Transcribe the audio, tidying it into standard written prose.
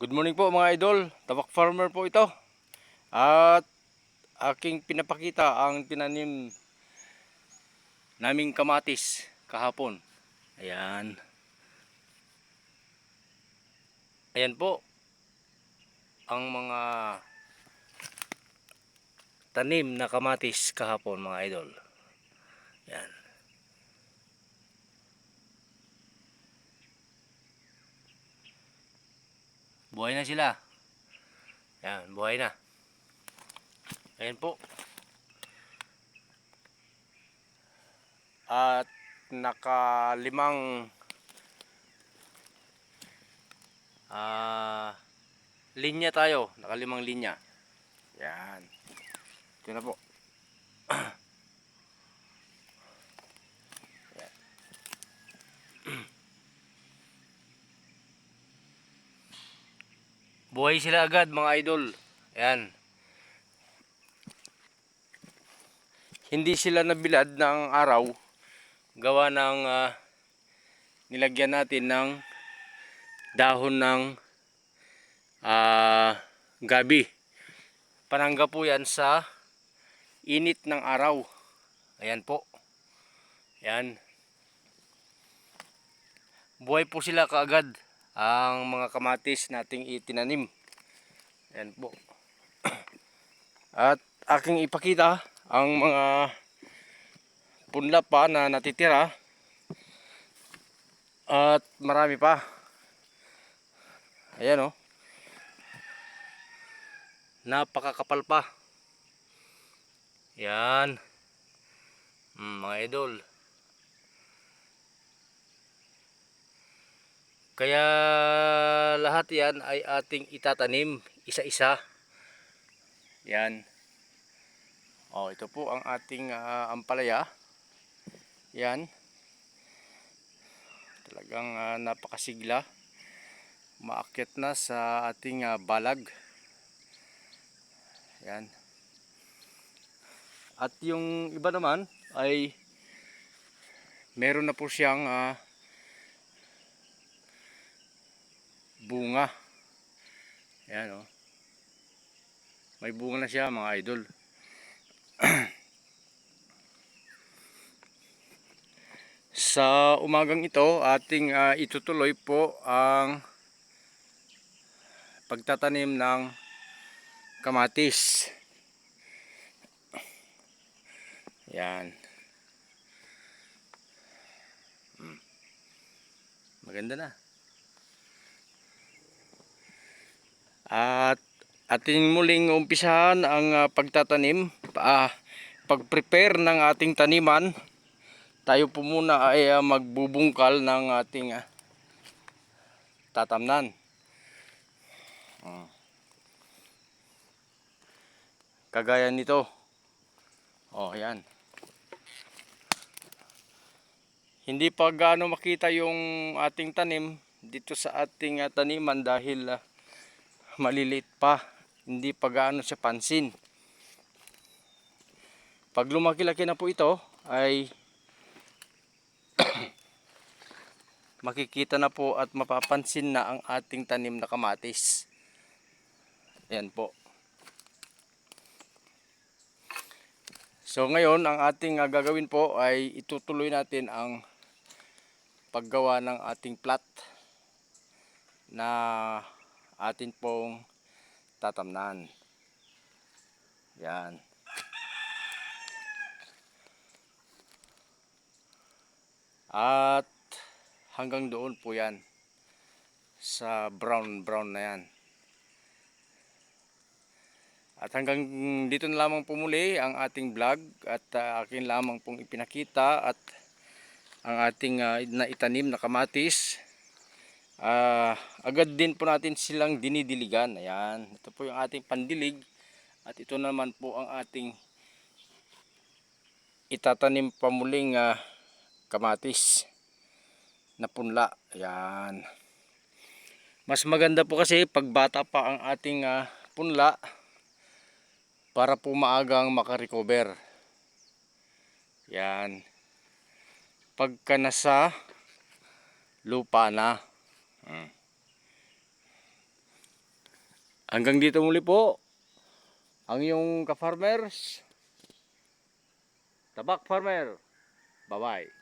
Good morning po mga idol, Tabak Farmer po ito. At aking pinapakita ang tinanim naming kamatis kahapon. Ayan. Ayan po ang mga tanim na kamatis kahapon mga idol. Ayan. Buhay na sila. Ayan, buhay na. Ayan po. At nakalimang linya tayo. Nakalimang linya. Ayan. Ito na po. Buhay sila agad mga idol. Ayan. Hindi sila nabilad ng araw. Gawa ng nilagyan natin ng dahon ng gabi. Panangga po yan sa init ng araw. Ayan po. Ayan. Buhay po sila kaagad ang mga kamatis nating itinanim. Ayan po. At aking ipakita ang mga punla pa na natitira. At marami pa. Ayan o. Napakakapal pa. Yan. Mga idol. Kaya lahat yan ay ating itatanim isa-isa. Yan. Ito po ang ating ampalaya. Yan. Talagang napakasigla. Maakyat na sa ating balag. Yan. At yung iba naman ay meron na po siyang bunga. Ayan o. May bunga na siya mga idol. Sa umagang ito ating itutuloy po ang pagtatanim ng kamatis. Yan. Maganda na. At ating muling umpisahan ang pagtatanim, pag-prepare ng ating taniman. Tayo po muna ay magbubungkal ng ating tatamnan. Kagaya nito. Yan. Hindi pa gaano makita yung ating tanim dito sa ating taniman dahil maliliit pa. Hindi pa gaano siya pansin. Pag lumaki-laki na po ito ay makikita na po at mapapansin na ang ating tanim na kamatis. Ayan po. So ngayon ang ating gagawin po ay itutuloy natin ang paggawa ng ating plat na atin pong tatamnan. Yan. At hanggang doon po yan sa brown na yan. At hanggang dito na lamang po muli ang ating vlog at akin lamang pong ipinakita at ang ating naitanim na kamatis. Agad din po natin silang dinidiligan. Ayan, ito po yung ating pandilig at ito naman po ang ating itatanim pa muling kamatis na punla. Ayan. Mas maganda po kasi pag bata pa ang ating punla para po maagang makarecover. Yan. Pagka nasa lupa na. Hanggang dito muli po ang iyong ka-farmers, Tabak Farmer. Bye-bye.